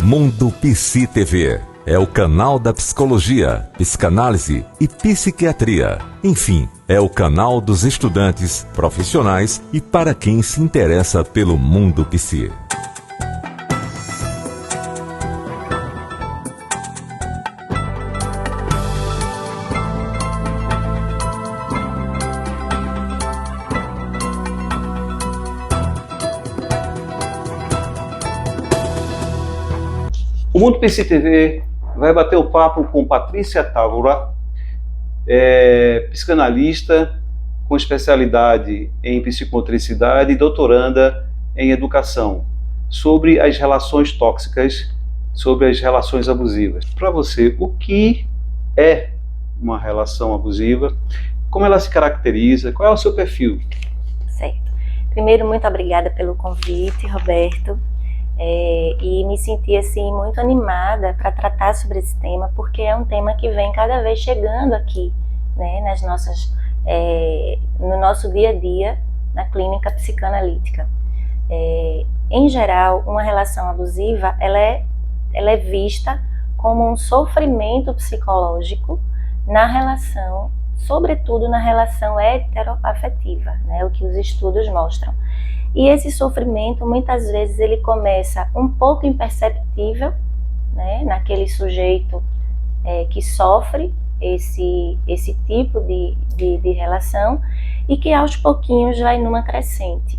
Mundo Psi TV é o canal da psicologia, psicanálise e psiquiatria. Enfim, é o canal dos estudantes, profissionais e para quem se interessa pelo mundo psi. O Mundo Psi TV vai bater o papo com Patrícia Távora, psicanalista com especialidade em psicomotricidade e doutoranda em educação, sobre as relações tóxicas, sobre as relações abusivas. Para você, o que é uma relação abusiva? Como ela se caracteriza? Qual é o seu perfil? Certo. Primeiro, muito obrigada pelo convite, Roberto. E me senti assim muito animada para tratar sobre esse tema, porque é um tema que vem cada vez chegando aqui, né, no nosso dia a dia na clínica psicanalítica. Em geral, uma relação abusiva ela é vista como um sofrimento psicológico na relação, sobretudo na relação heteroafetiva, né, o que os estudos mostram. E esse sofrimento, muitas vezes, ele começa um pouco imperceptível, né, naquele sujeito que sofre esse tipo de relação e que aos pouquinhos vai numa crescente.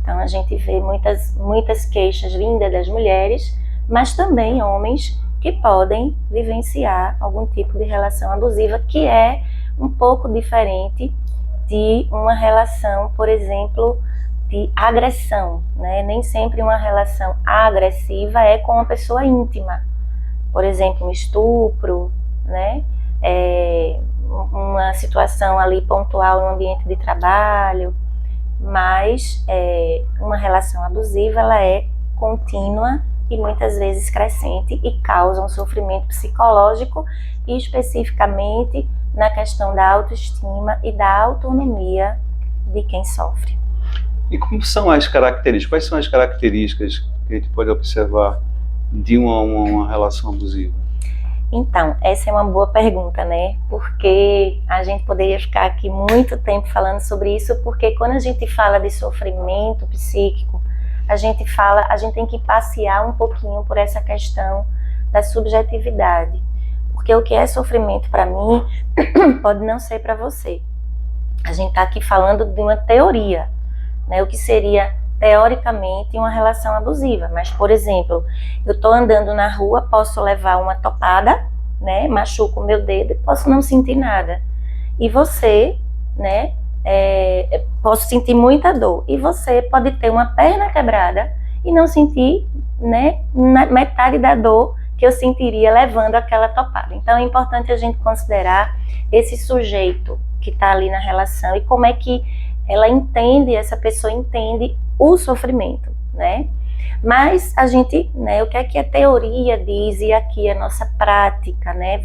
Então a gente vê muitas queixas vindas das mulheres, mas também homens que podem vivenciar algum tipo de relação abusiva que é um pouco diferente de uma relação, por exemplo, de agressão, né? Nem sempre uma relação agressiva é com uma pessoa íntima. Por exemplo, um estupro, né? Uma situação ali pontual no ambiente de trabalho, mas uma relação abusiva ela é contínua e muitas vezes crescente e causa um sofrimento psicológico e especificamente na questão da autoestima e da autonomia de quem sofre. E como são as características? Quais são as características que a gente pode observar de uma relação abusiva? Então, essa é uma boa pergunta, né? Porque a gente poderia ficar aqui muito tempo falando sobre isso, porque quando a gente fala de sofrimento psíquico, a gente tem que passear um pouquinho por essa questão da subjetividade. Porque o que é sofrimento para mim pode não ser para você. A gente está aqui falando de uma teoria, né, o que seria teoricamente uma relação abusiva, mas por exemplo, eu estou andando na rua, posso levar uma topada, né, machuco o meu dedo e posso não sentir nada, e você, né, posso sentir muita dor, e você pode ter uma perna quebrada e não sentir, né, metade da dor que eu sentiria levando aquela topada. Então é importante a gente considerar esse sujeito que está ali na relação e como é que essa pessoa entende o sofrimento, né? Mas a gente, né, o que é que a teoria diz e aqui a nossa prática, né,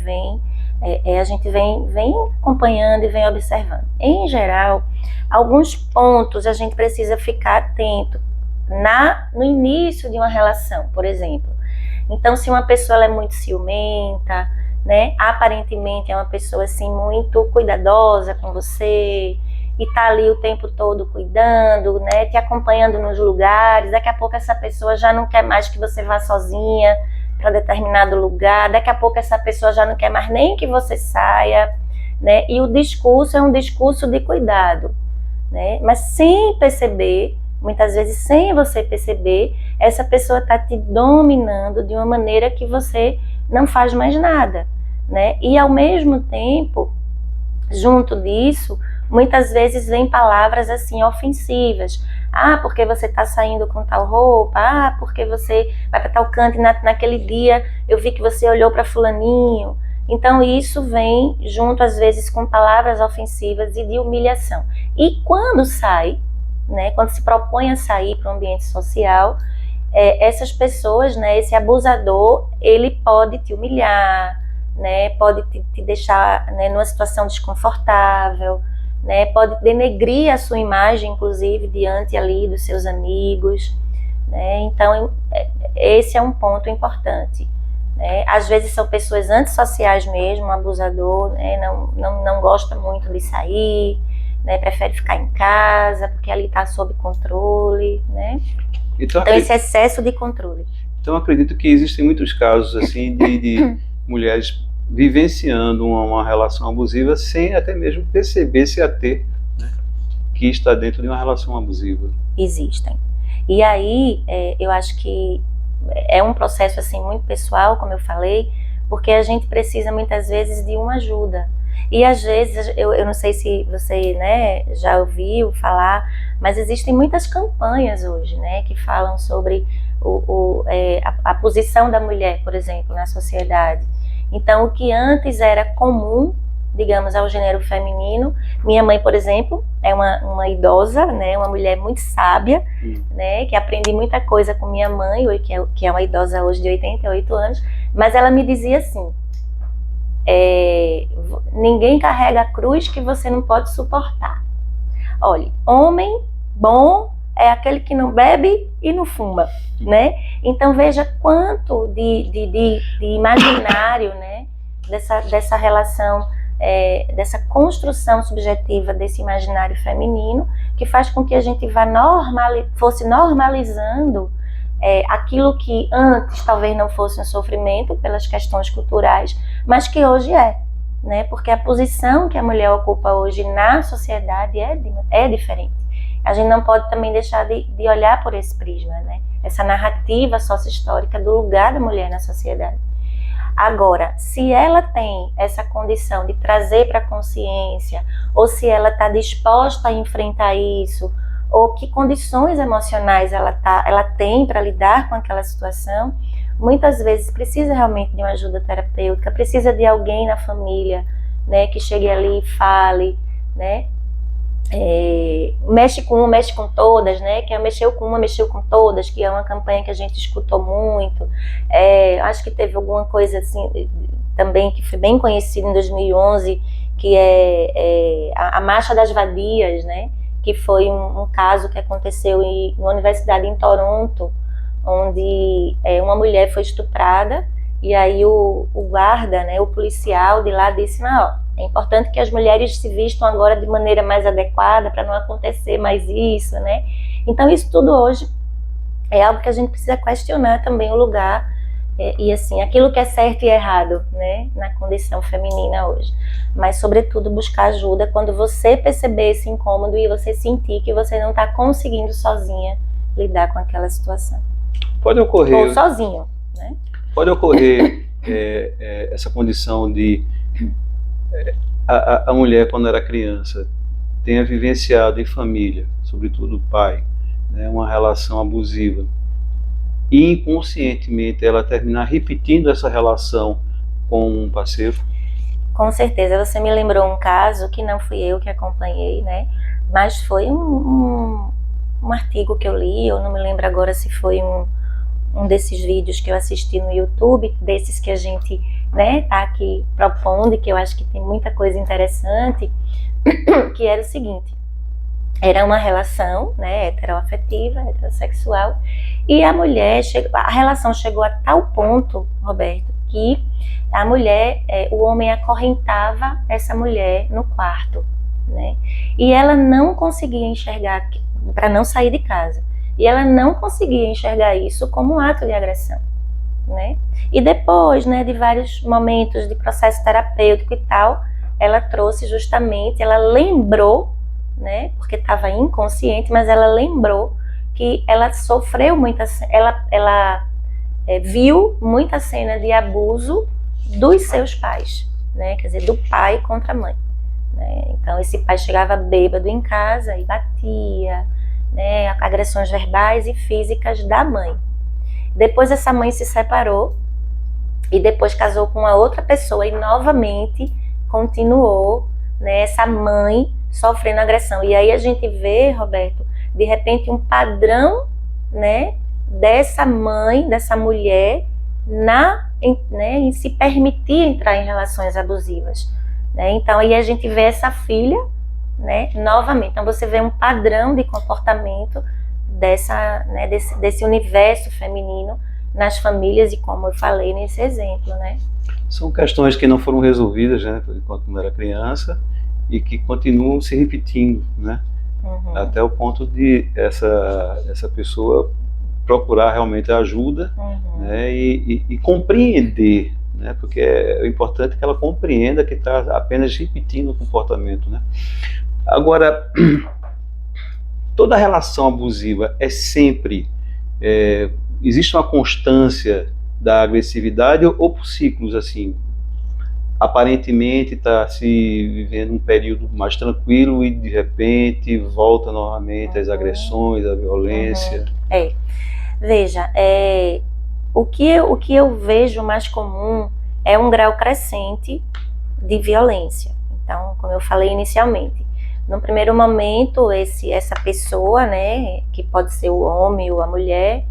a gente vem acompanhando e vem observando. Em geral, alguns pontos a gente precisa ficar atento no início de uma relação, por exemplo. Então, se uma pessoa ela é muito ciumenta, né, aparentemente é uma pessoa assim muito cuidadosa com você, e tá ali o tempo todo cuidando, né, te acompanhando nos lugares, daqui a pouco essa pessoa já não quer mais que você vá sozinha para determinado lugar, daqui a pouco essa pessoa já não quer mais nem que você saia, né, e o discurso é um discurso de cuidado, né, mas sem perceber, muitas vezes sem você perceber, essa pessoa tá te dominando de uma maneira que você não faz mais nada, né, e ao mesmo tempo, junto disso, muitas vezes vem palavras assim ofensivas. Ah, porque você está saindo com tal roupa? Ah, porque você vai para tal canto e naquele dia eu vi que você olhou para fulaninho. Então isso vem junto às vezes com palavras ofensivas e de humilhação. E quando sai, né, quando se propõe a sair para o ambiente social, essas pessoas, né, esse abusador, ele pode te humilhar, né, pode te deixar, né, numa situação desconfortável, né, pode denegrir a sua imagem, inclusive, diante ali dos seus amigos, né? Então, esse é um ponto importante. Né? Às vezes são pessoas antissociais mesmo, um abusador, né? não gosta muito de sair, né? Prefere ficar em casa, porque ali está sob controle, né? Então esse excesso de controle. Então acredito que existem muitos casos assim de mulheres vivenciando uma relação abusiva sem até mesmo perceber se ater, né, que está dentro de uma relação abusiva. Existem. E aí, eu acho que é um processo assim muito pessoal, como eu falei, porque a gente precisa muitas vezes de uma ajuda. E às vezes, eu não sei se você, né, já ouviu falar, mas existem muitas campanhas hoje, né, que falam sobre a posição da mulher, por exemplo, na sociedade. Então, o que antes era comum, digamos, ao gênero feminino, minha mãe, por exemplo, é uma idosa, né, uma mulher muito sábia, né, que aprendi muita coisa com minha mãe, que é uma idosa hoje de 88 anos, mas ela me dizia assim, ninguém carrega a cruz que você não pode suportar. Olha, homem bom é aquele que não bebe e não fuma, né? Então veja quanto de imaginário, né, dessa relação, dessa construção subjetiva desse imaginário feminino, que faz com que a gente fosse normalizando aquilo que antes talvez não fosse um sofrimento pelas questões culturais, mas que hoje né? Porque a posição que a mulher ocupa hoje na sociedade é diferente. A gente não pode também deixar de olhar por esse prisma, né? Essa narrativa sócio-histórica do lugar da mulher na sociedade. Agora, se ela tem essa condição de trazer para a consciência, ou se ela está disposta a enfrentar isso, ou que condições emocionais ela tem para lidar com aquela situação, muitas vezes precisa realmente de uma ajuda terapêutica, precisa de alguém na família, né, que chegue ali e fale, né, mexe com uma, mexe com todas, né, que mexeu com uma, mexeu com todas, que é uma campanha que a gente escutou muito. Acho que teve alguma coisa assim também que foi bem conhecida em 2011, que é a Marcha das Vadias, né, que foi um caso que aconteceu na universidade em Toronto, onde uma mulher foi estuprada, e aí o guarda, né, o policial de lá disse, é importante que as mulheres se vistam agora de maneira mais adequada para não acontecer mais isso, né? Então isso tudo hoje é algo que a gente precisa questionar também o lugar e assim, aquilo que é certo e errado, né, na condição feminina hoje. Mas sobretudo buscar ajuda quando você perceber esse incômodo e você sentir que você não está conseguindo sozinha lidar com aquela situação. Pode ocorrer... Ou sozinho, né? Pode ocorrer essa condição de a mulher, quando era criança, tenha vivenciado em família, sobretudo o pai, né, uma relação abusiva, e inconscientemente ela terminar repetindo essa relação com um parceiro? Com certeza. Você me lembrou um caso que não fui eu que acompanhei, né, mas foi um artigo que eu li, eu não me lembro agora se foi um desses vídeos que eu assisti no YouTube, desses que a gente, né, tá aqui propondo, e que eu acho que tem muita coisa interessante, que era o seguinte: era uma relação, né, heteroafetiva, heterossexual, e a relação chegou a tal ponto, Roberto, que a mulher, o homem acorrentava essa mulher no quarto, né, e ela não conseguia enxergar, para não sair de casa. E ela não conseguia enxergar isso como um ato de agressão, né? E depois, né, de vários momentos de processo terapêutico e tal, ela trouxe justamente, ela lembrou, né, porque estava inconsciente, mas ela lembrou que ela sofreu ela viu muita cena de abuso dos seus pais, né? Quer dizer, do pai contra a mãe, né? Então esse pai chegava bêbado em casa e batia, né, agressões verbais e físicas da mãe. Depois essa mãe se separou e depois casou com uma outra pessoa e novamente continuou, né, essa mãe sofrendo agressão. E aí a gente vê, Roberto, de repente um padrão, né, dessa mãe, dessa mulher em se permitir entrar em relações abusivas, né? Então aí a gente vê essa filha, né, novamente. Então você vê um padrão de comportamento desse universo feminino nas famílias e como eu falei nesse exemplo, né? São questões que não foram resolvidas, né, enquanto era criança e que continuam se repetindo, né? Até o ponto de essa pessoa procurar realmente ajuda, né, e compreender, né, porque é importante que ela compreenda que está apenas repetindo o comportamento, né? Agora, toda relação abusiva é sempre, existe uma constância da agressividade ou por ciclos, assim, aparentemente está se vivendo um período mais tranquilo e de repente volta novamente as agressões, a violência? Veja, o que eu vejo mais comum é um grau crescente de violência. Então, como eu falei inicialmente, no primeiro momento, essa pessoa, né, que pode ser o homem ou a mulher,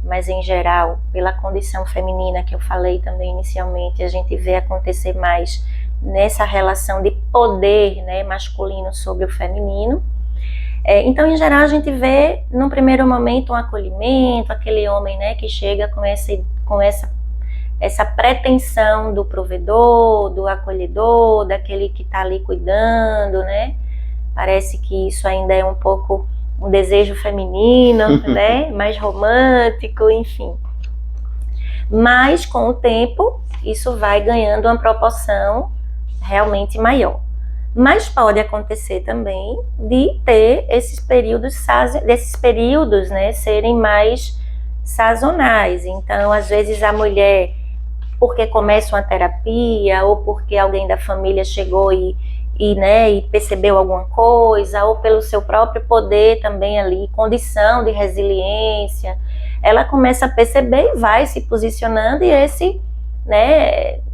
mas em geral, pela condição feminina que eu falei também inicialmente, a gente vê acontecer mais nessa relação de poder, né, masculino sobre o feminino. Então, em geral, a gente vê, num primeiro momento, um acolhimento, aquele homem, né, que chega com essa pretensão do provedor, do acolhedor, daquele que está ali cuidando, né? Parece que isso ainda é um pouco um desejo feminino, né? Mais romântico, enfim. Mas, com o tempo, isso vai ganhando uma proporção realmente maior. Mas pode acontecer também de ter esses períodos, né, serem mais sazonais. Então, às vezes a mulher, porque começa uma terapia, ou porque alguém da família chegou e percebeu alguma coisa, ou pelo seu próprio poder também ali, condição de resiliência, ela começa a perceber e vai se posicionando, e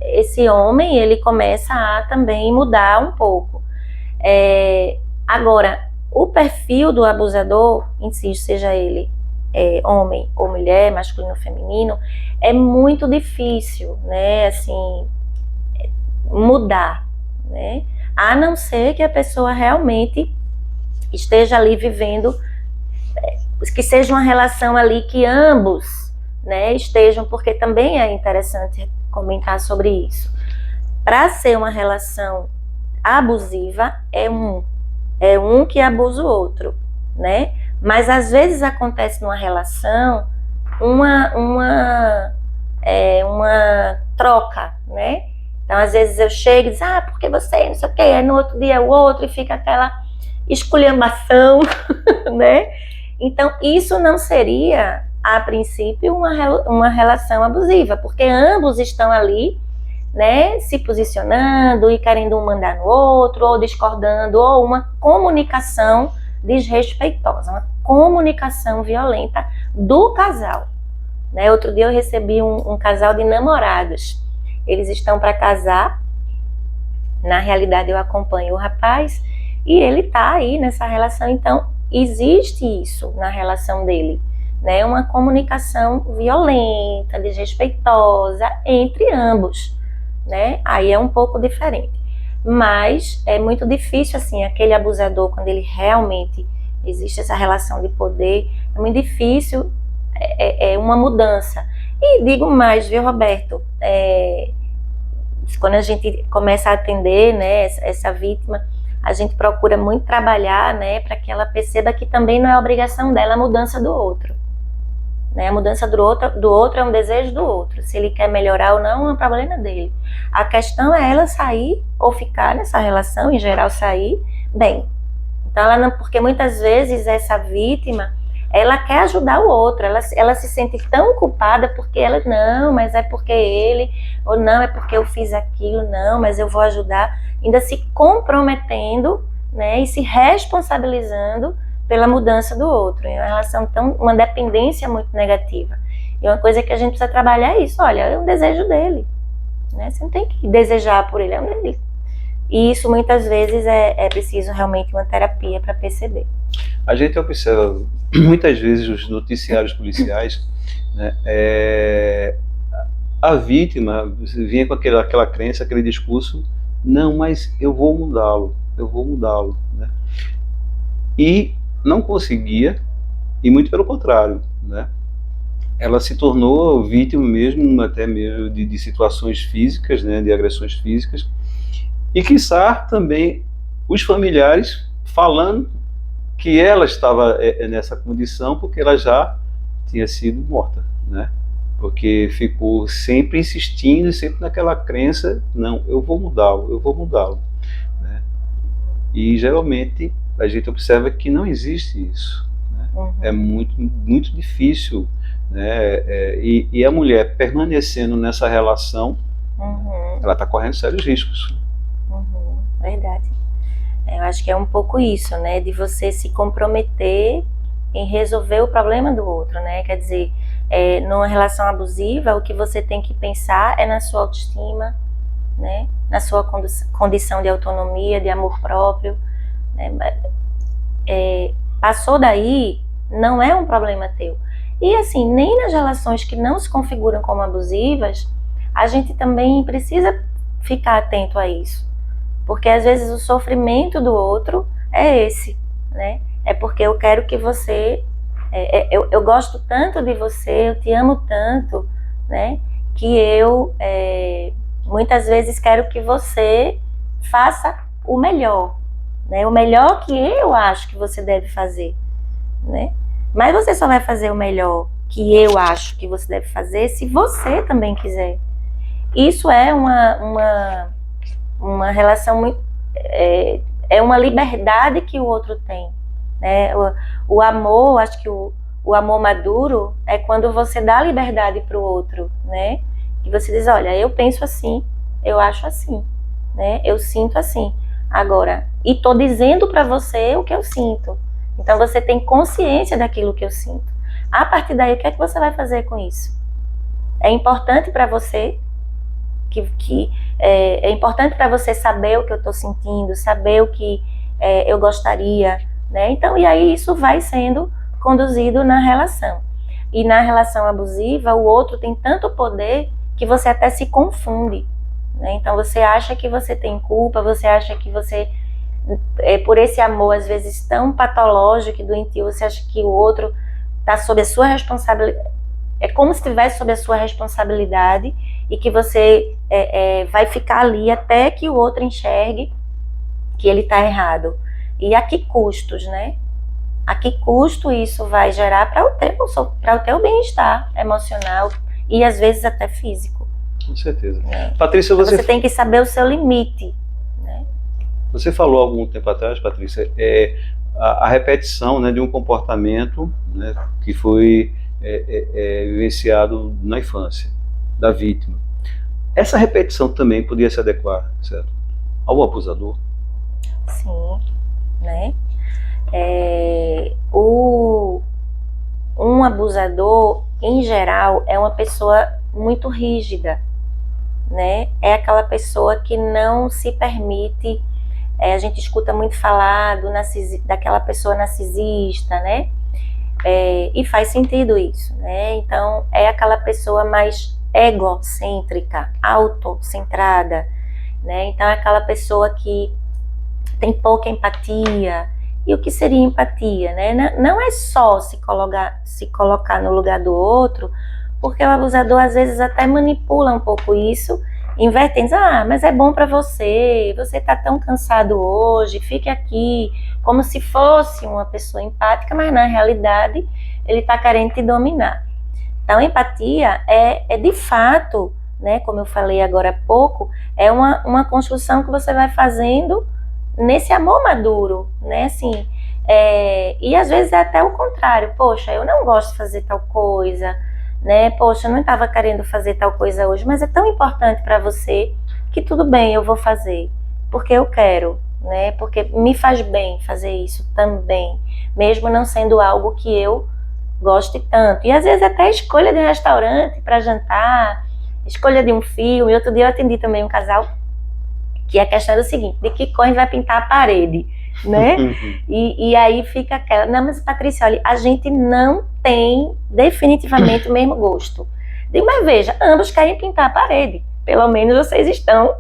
esse homem, ele começa a também mudar um pouco. Agora, o perfil do abusador, insisto, seja ele homem ou mulher, masculino ou feminino, é muito difícil, né, assim, mudar, né, a não ser que a pessoa realmente esteja ali vivendo, que seja uma relação ali que ambos, né, estejam, porque também é interessante comentar sobre isso. Para ser uma relação abusiva, é um que abusa o outro, né? Mas às vezes acontece numa relação uma troca, né? Então às vezes eu chego e digo, porque você não sei o quê, aí no outro dia é o outro, e fica aquela esculhambação, né? Então isso não seria, a princípio, uma relação abusiva, porque ambos estão ali, né, se posicionando e querendo um mandar no outro, ou discordando, ou uma comunicação desrespeitosa, uma comunicação violenta do casal, né? Outro dia eu recebi um casal de namorados, eles estão para casar, na realidade eu acompanho o rapaz, e ele tá aí nessa relação, então existe isso na relação dele, né? Uma comunicação violenta, desrespeitosa entre ambos, né? Aí é um pouco diferente, mas é muito difícil, assim, aquele abusador, quando ele realmente existe essa relação de poder, é muito difícil uma mudança. E digo mais, viu, Roberto, quando a gente começa a atender, né, essa vítima, a gente procura muito trabalhar, né, para que ela perceba que também não é obrigação dela a mudança do outro. Né, a mudança do outro é um desejo do outro. Se ele quer melhorar ou não, é um problema dele. A questão é ela sair ou ficar nessa relação, em geral sair, bem. Então, ela não, porque muitas vezes essa vítima, ela quer ajudar o outro, ela se sente tão culpada porque ela, não, mas é porque ele, ou não, é porque eu fiz aquilo, não, mas eu vou ajudar, ainda se comprometendo, né, e se responsabilizando pela mudança do outro, em uma relação uma dependência muito negativa. E uma coisa que a gente precisa trabalhar é isso, olha, é um desejo dele, né? Você não tem que desejar por ele, é um dele. E isso muitas vezes é preciso realmente uma terapia para perceber. A gente observa muitas vezes os noticiários policiais, né, a vítima vinha com aquela crença, aquele discurso, não, mas eu vou mudá-lo, né? E não conseguia, E muito pelo contrário, né? Ela se tornou vítima mesmo, até mesmo de situações físicas, né, de agressões físicas, e quiçá também os familiares falando que ela estava nessa condição porque ela já tinha sido morta, né? Porque ficou sempre insistindo, sempre naquela crença, não, eu vou mudá-lo, né? E geralmente a gente observa que não existe isso, né? É muito, muito difícil, né? E a mulher permanecendo nessa relação, ela está correndo sérios riscos. Verdade. Eu acho que é um pouco isso, né? De você se comprometer em resolver o problema do outro, né? Quer dizer, numa relação abusiva, o que você tem que pensar é na sua autoestima, né? Na sua condição de autonomia, de amor próprio, né? Passou daí, não é um problema teu. E assim, nem nas relações que não se configuram como abusivas, a gente também precisa ficar atento a isso. Porque às vezes o sofrimento do outro é esse, né? É porque eu quero que você... eu gosto tanto de você, eu te amo tanto, né? Que eu muitas vezes quero que você faça o melhor, né? O melhor que eu acho que você deve fazer, né? Mas você só vai fazer o melhor que eu acho que você deve fazer se você também quiser. Isso é uma relação muito... é uma liberdade que o outro tem, né? O amor, acho que o amor maduro é quando você dá liberdade para o outro, né? E você diz, olha, eu penso assim, eu acho assim, né? Eu sinto assim. Agora, e tô dizendo para você o que eu sinto. Então você tem consciência daquilo que eu sinto. A partir daí, o que é que você vai fazer com isso? É importante para você é importante para você saber o que eu estou sentindo, saber o que eu gostaria, né? Então, e aí isso vai sendo conduzido na relação. E na relação abusiva, o outro tem tanto poder que você até se confunde, né? Então você acha que você tem culpa, você acha que você, por esse amor às vezes tão patológico e doentio, você acha que o outro está sob a sua responsabilidade. É como se estivesse sob a sua responsabilidade e que você vai ficar ali até que o outro enxergue que ele está errado. E a que custos, né? A que custo isso vai gerar para o teu bem-estar emocional e às vezes até físico. Com certeza. Patrícia, você tem que saber o seu limite, né? Você falou há algum tempo atrás, Patrícia, a repetição, né, de um comportamento, né, que foi vivenciado na infância da vítima. Essa repetição também podia se adequar, certo, ao abusador? Sim, né? Um abusador, em geral, é uma pessoa muito rígida, né? É aquela pessoa que não se permite... a gente escuta muito falar daquela pessoa narcisista, né? E faz sentido isso, né? Então, é aquela pessoa mais egocêntrica, autocentrada, né? Então, é aquela pessoa que tem pouca empatia. E o que seria empatia, né? Não é só se colocar no lugar do outro, porque o abusador às vezes até manipula um pouco isso, invertendo, mas é bom para você tá tão cansado hoje, fique aqui, como se fosse uma pessoa empática, mas na realidade ele tá querendo te dominar. Então empatia é de fato, né, como eu falei agora há pouco, é uma construção que você vai fazendo nesse amor maduro, né, assim, e às vezes é até o contrário, poxa, eu não gosto de fazer tal coisa, né, poxa, eu não estava querendo fazer tal coisa hoje, mas é tão importante para você que tudo bem, eu vou fazer, porque eu quero, né, porque me faz bem fazer isso também, mesmo não sendo algo que eu goste tanto. E às vezes até a escolha de um restaurante para jantar, escolha de um filme. Outro dia eu atendi também um casal que a questão era o seguinte, de que cor vai pintar a parede, né? E aí fica aquela, não, mas Patrícia, olha, a gente não tem definitivamente o mesmo gosto. Digo, mas veja, ambos querem pintar a parede, pelo menos vocês estão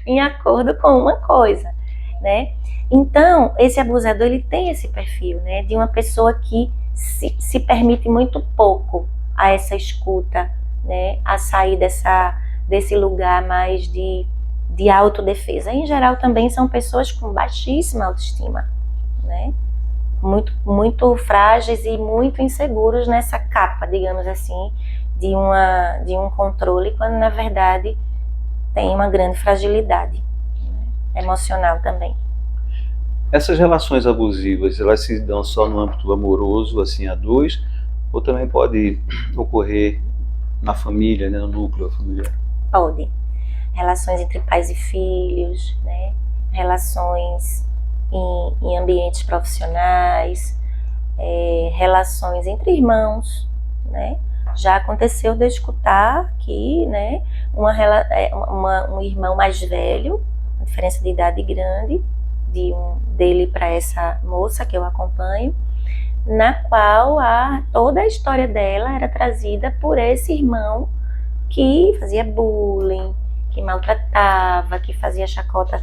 em acordo com uma coisa, né? Então, esse abusador, ele tem esse perfil, né, de uma pessoa que se permite muito pouco a essa escuta, né, a sair desse lugar mais de autodefesa. Em geral também são pessoas com baixíssima autoestima, né, muito frágeis e muito inseguros nessa capa, digamos assim, de um controle, quando na verdade tem uma grande fragilidade, né, emocional também. Essas relações abusivas, elas se dão só no âmbito amoroso, assim, a dois, ou também pode ocorrer na família, né, no núcleo familiar? Pode. Relações entre pais e filhos, né? Relações em ambientes profissionais, relações entre irmãos, né? Já aconteceu de eu escutar que, né, um irmão mais velho, uma diferença de idade grande, dele para essa moça que eu acompanho, na qual toda a história dela era trazida por esse irmão que fazia bullying, que maltratava, que fazia chacota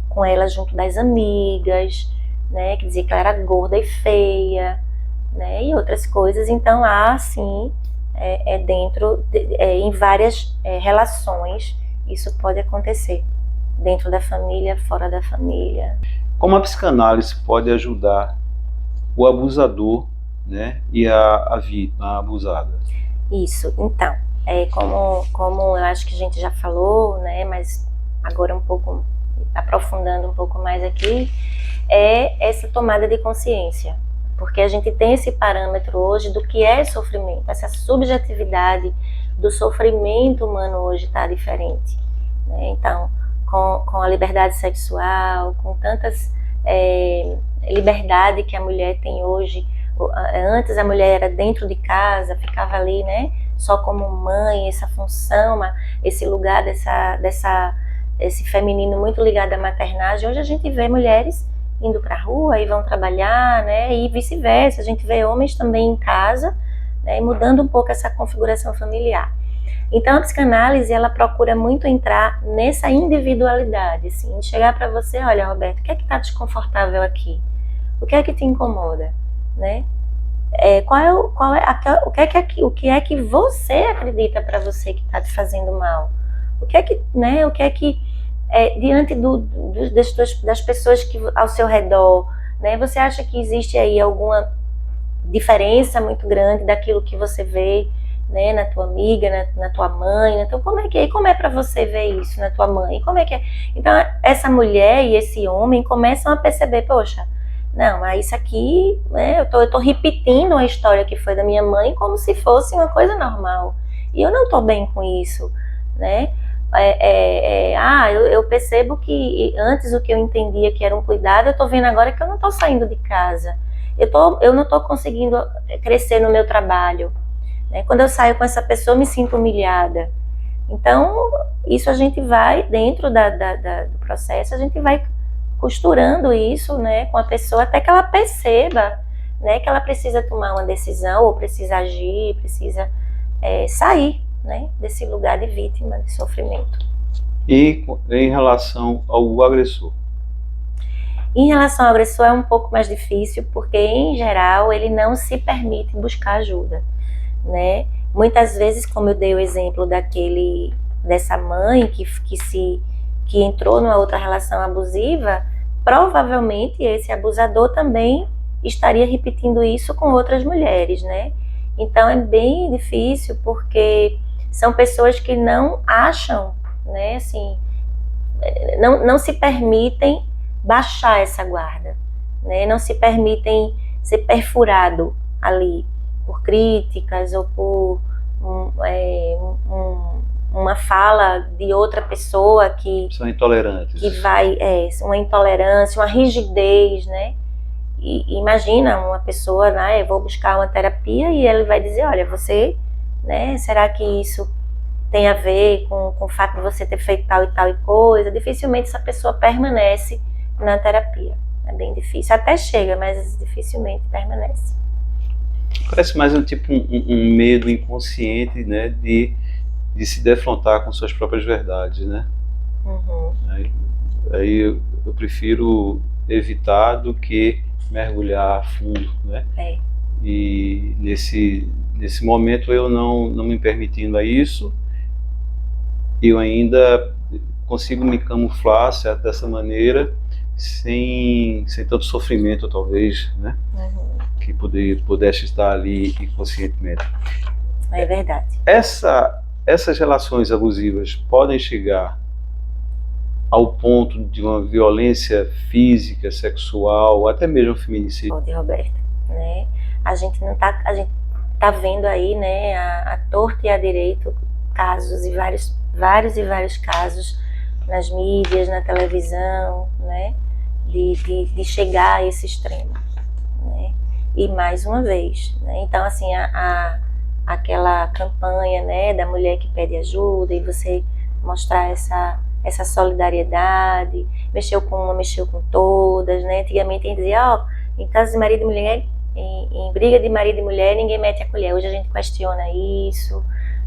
com ela junto das amigas, né, que dizia que ela era gorda e feia, né, e outras coisas. Então há sim, em várias relações, isso pode acontecer, dentro da família, fora da família. Como a psicanálise pode ajudar o abusador, né, e a vítima, a abusada? Isso, então, como eu acho que a gente já falou, né, mas agora um pouco, aprofundando um pouco mais aqui, é essa tomada de consciência, porque a gente tem esse parâmetro hoje do que é sofrimento, essa subjetividade do sofrimento humano hoje está diferente, né? Então, com a liberdade sexual, com tantas liberdade que a mulher tem hoje. Antes a mulher era dentro de casa, ficava ali, né, só como mãe, essa função, esse lugar esse feminino muito ligado à maternagem. Hoje a gente vê mulheres indo para a rua e vão trabalhar, né, e vice-versa. A gente vê homens também em casa, né, mudando um pouco essa configuração familiar. Então a psicanálise, ela procura muito entrar nessa individualidade, assim, chegar para você, olha, Roberto, o que é que está desconfortável aqui? O que é que te incomoda, né? O que é que você acredita para você que está te fazendo mal? O que é que, né? O que é que diante das pessoas que ao seu redor, né? Você acha que existe aí alguma diferença muito grande daquilo que você vê, né, na tua amiga, na tua mãe? Então, como é para você ver isso na tua mãe? Como é que é? Então, essa mulher e esse homem começam a perceber, poxa, não, mas isso aqui, né, eu tô repetindo a história que foi da minha mãe como se fosse uma coisa normal. E eu não tô bem com isso, né? Eu percebo que antes o que eu entendia que era um cuidado, eu tô vendo agora que eu não tô saindo de casa. Eu não tô conseguindo crescer no meu trabalho, né? Quando eu saio com essa pessoa, eu me sinto humilhada. Então, isso a gente vai, dentro do processo, a gente vai costurando isso, né, com a pessoa até que ela perceba, né, que ela precisa tomar uma decisão, ou precisa agir, precisa sair, né, desse lugar de vítima, de sofrimento. E em relação ao agressor? Em relação ao agressor é um pouco mais difícil, porque em geral ele não se permite buscar ajuda, né? Muitas vezes, como eu dei o exemplo dessa mãe que entrou numa outra relação abusiva, provavelmente esse abusador também estaria repetindo isso com outras mulheres, né? Então é bem difícil, porque são pessoas que não acham, né, assim, não se permitem baixar essa guarda, né? Não se permitem ser perfurado ali por críticas ou por uma fala de outra pessoa que são intolerantes, que vai uma intolerância, uma rigidez, né? E imagina uma pessoa, né, eu vou buscar uma terapia e ele vai dizer, olha, você, né, será que isso tem a ver com o fato de você ter feito tal e coisa? Dificilmente essa pessoa permanece na terapia. É bem difícil. Até chega, mas dificilmente permanece. Parece mais um medo inconsciente, né, de se defrontar com suas próprias verdades, né? Uhum. Aí eu prefiro evitar do que mergulhar a fundo, né? E nesse momento eu não me permitindo a isso, eu ainda consigo me camuflar, certo, dessa maneira, sem tanto sofrimento, talvez, né? Que pudesse estar ali inconscientemente. É verdade. Essas relações abusivas podem chegar ao ponto de uma violência física, sexual, até mesmo feminicídio. Pode, Roberto, né? A gente tá vendo aí, né, a torto e a direito casos e vários casos nas mídias, na televisão, né, de chegar a esse extremo, né? E mais uma vez, né? Então assim, aquela campanha, né, da mulher que pede ajuda e você mostrar essa solidariedade, mexeu com uma, mexeu com todas, né? Antigamente a gente dizia, ó, em caso de marido e mulher, em briga de marido e mulher, ninguém mete a colher. Hoje a gente questiona isso,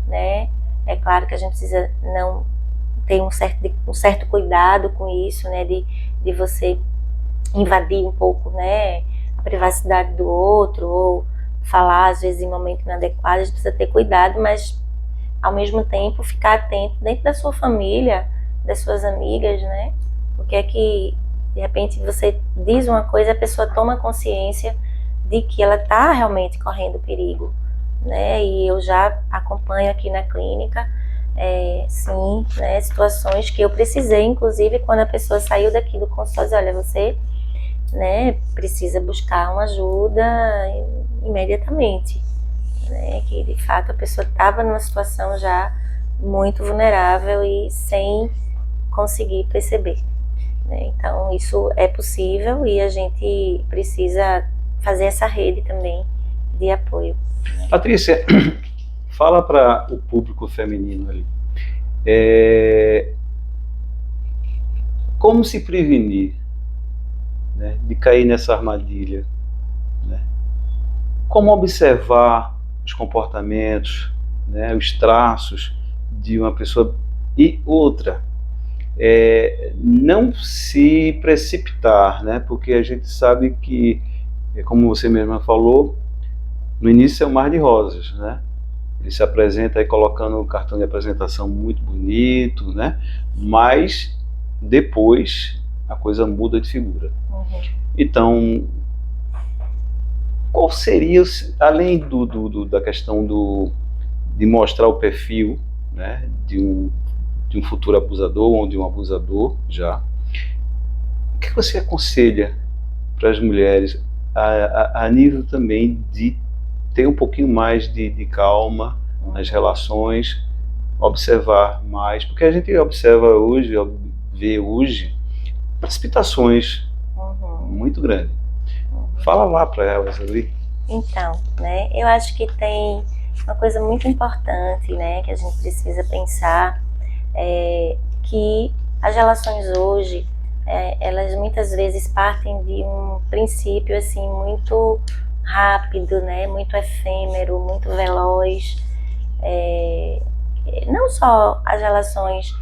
né? É claro que a gente precisa não ter um certo cuidado com isso, né? De você invadir um pouco, né, a privacidade do outro, ou falar às vezes em momento inadequado. A gente precisa ter cuidado, mas ao mesmo tempo ficar atento dentro da sua família, das suas amigas, né? Porque é que de repente você diz uma coisa e a pessoa toma consciência de que ela está realmente correndo perigo, né? E eu já acompanho aqui na clínica, sim, né, situações que eu precisei, inclusive quando a pessoa saiu daqui do consultório, olha, você, né, precisa buscar uma ajuda imediatamente, né? Que de fato a pessoa estava numa situação já muito vulnerável e sem conseguir perceber, né? Então isso é possível e a gente precisa fazer essa rede também de apoio. Patrícia, fala para o público feminino ali, como se prevenir, né, de cair nessa armadilha, né? Como observar os comportamentos, né, os traços de uma pessoa. E outra, não se precipitar, né, porque a gente sabe que, como você mesma falou, no início é um mar de rosas, né? Ele se apresenta aí colocando um cartão de apresentação muito bonito, né? Mas depois a coisa muda de figura. Então, qual seria, além da questão de mostrar o perfil, né, de um futuro abusador ou de um abusador já, o que você aconselha para as mulheres a nível também de ter um pouquinho mais de calma nas relações, observar mais, porque a gente observa hoje, vê hoje precipitações muito grandes. Fala lá para elas ali. Então, né, eu acho que tem uma coisa muito importante, né, que a gente precisa pensar, que as relações hoje, elas muitas vezes partem de um princípio assim muito rápido, né, muito efêmero, muito veloz. Não só as relações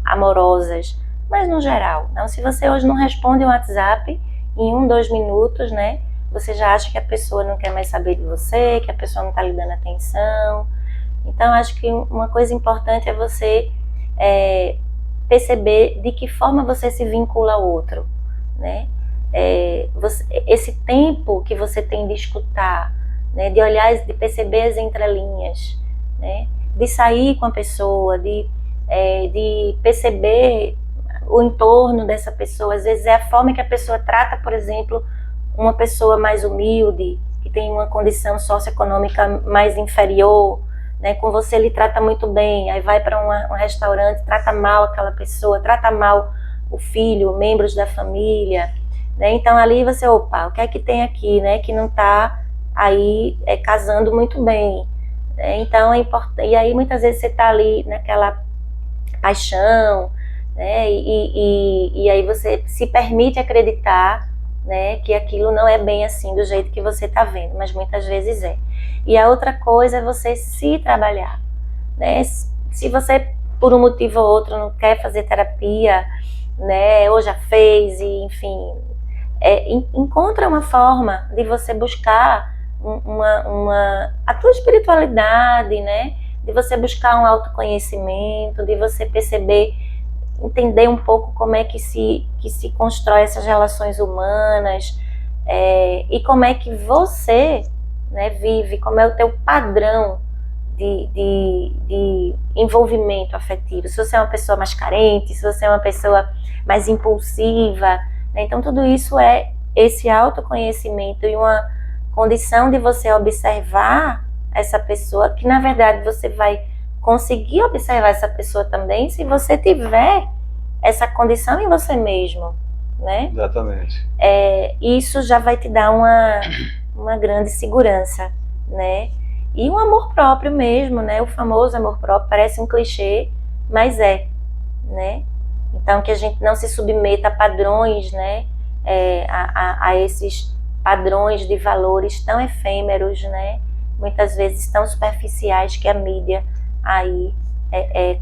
amorosas, mas no geral. Então, se você hoje não responde um WhatsApp em 1, 2 minutos, né, você já acha que a pessoa não quer mais saber de você, que a pessoa não está lhe dando atenção. Então, acho que uma coisa importante é você perceber de que forma você se vincula ao outro, né? Esse tempo que você tem de escutar, né, de olhar, de perceber as entrelinhas, né, de sair com a pessoa, de perceber o entorno dessa pessoa. Às vezes é a forma que a pessoa trata, por exemplo, uma pessoa mais humilde, que tem uma condição socioeconômica mais inferior, né, com você ele trata muito bem, aí vai para um restaurante, trata mal aquela pessoa, trata mal o filho, membros da família, né? Então ali você, opa, o que é que tem aqui, né, que não está aí casando muito bem, né? Então é importante. E aí muitas vezes você está ali naquela paixão, né, e aí você se permite acreditar, né, que aquilo não é bem assim do jeito que você está vendo, mas muitas vezes é. E a outra coisa é você se trabalhar, né? Se você por um motivo ou outro não quer fazer terapia, né, ou já fez, e enfim, encontra uma forma de você buscar a tua espiritualidade, né? De você buscar um autoconhecimento, de você perceber, entender um pouco como é que se constrói essas relações humanas, e como é que você, né, vive, como é o teu padrão de envolvimento afetivo. Se você é uma pessoa mais carente, se você é uma pessoa mais impulsiva, né? Então tudo isso é esse autoconhecimento e uma condição de você observar essa pessoa, que na verdade você vai conseguir observar essa pessoa também se você tiver essa condição em você mesmo, né? Exatamente. Isso já vai te dar uma grande segurança, né? E um amor próprio mesmo, né? O famoso amor próprio, parece um clichê, mas né? Então que a gente não se submeta a padrões, né? A esses padrões de valores tão efêmeros, né? Muitas vezes tão superficiais que a mídia aí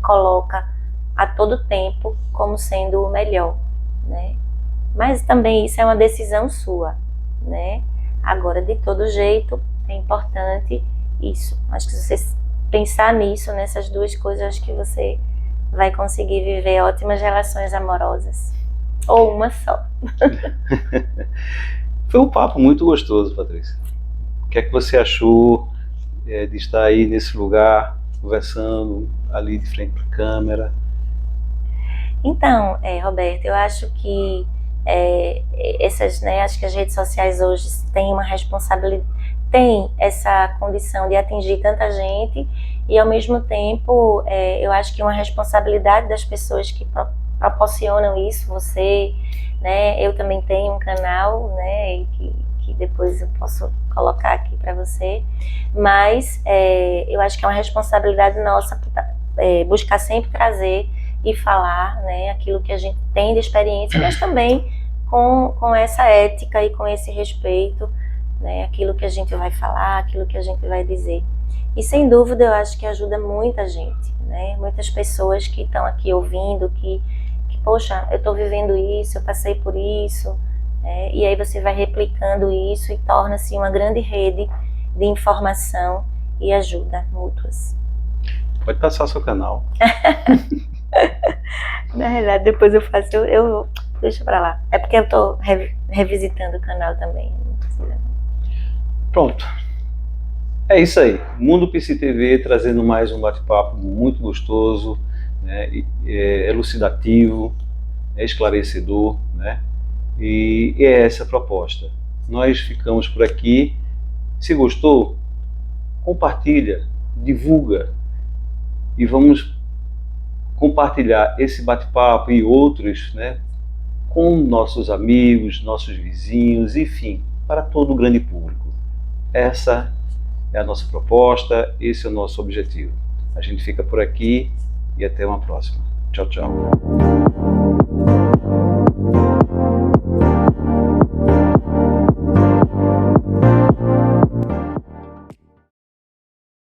coloca a todo tempo como sendo o melhor, né? Mas também isso é uma decisão sua, né? Agora, de todo jeito, é importante isso. Acho que se você pensar nisso, nessas duas coisas, acho que você vai conseguir viver ótimas relações amorosas. Ou uma só. Foi um papo muito gostoso, Patrícia. O que é que você achou de estar aí nesse lugar, conversando ali de frente para a câmera? Então, Roberto, eu acho que acho que as redes sociais hoje têm uma responsabilidade, tem essa condição de atingir tanta gente e, ao mesmo tempo, eu acho que uma responsabilidade das pessoas que proporcionam isso, você, né? Eu também tenho um canal, né? Que depois eu posso colocar aqui para você, mas eu acho que é uma responsabilidade nossa buscar sempre trazer e falar, né, aquilo que a gente tem de experiência, mas também com essa ética e com esse respeito, né, aquilo que a gente vai falar, aquilo que a gente vai dizer. E sem dúvida eu acho que ajuda muita gente, né, muitas pessoas que estão aqui ouvindo, que poxa, eu estou vivendo isso, eu passei por isso, e aí você vai replicando isso e torna-se uma grande rede de informação e ajuda mútuas. Pode passar seu canal. Na realidade, depois eu faço, deixa pra lá. É porque eu tô revisitando o canal também. Não precisa. Pronto. É isso aí. Mundo Psi TV trazendo mais um bate-papo muito gostoso, né? Elucidativo, esclarecedor, né? E é essa a proposta. Nós ficamos por aqui. Se gostou, compartilha, divulga e vamos compartilhar esse bate-papo e outros, né, com nossos amigos, nossos vizinhos, enfim, para todo o grande público. Essa é a nossa proposta, esse é o nosso objetivo. A gente fica por aqui e até uma próxima. Tchau, tchau.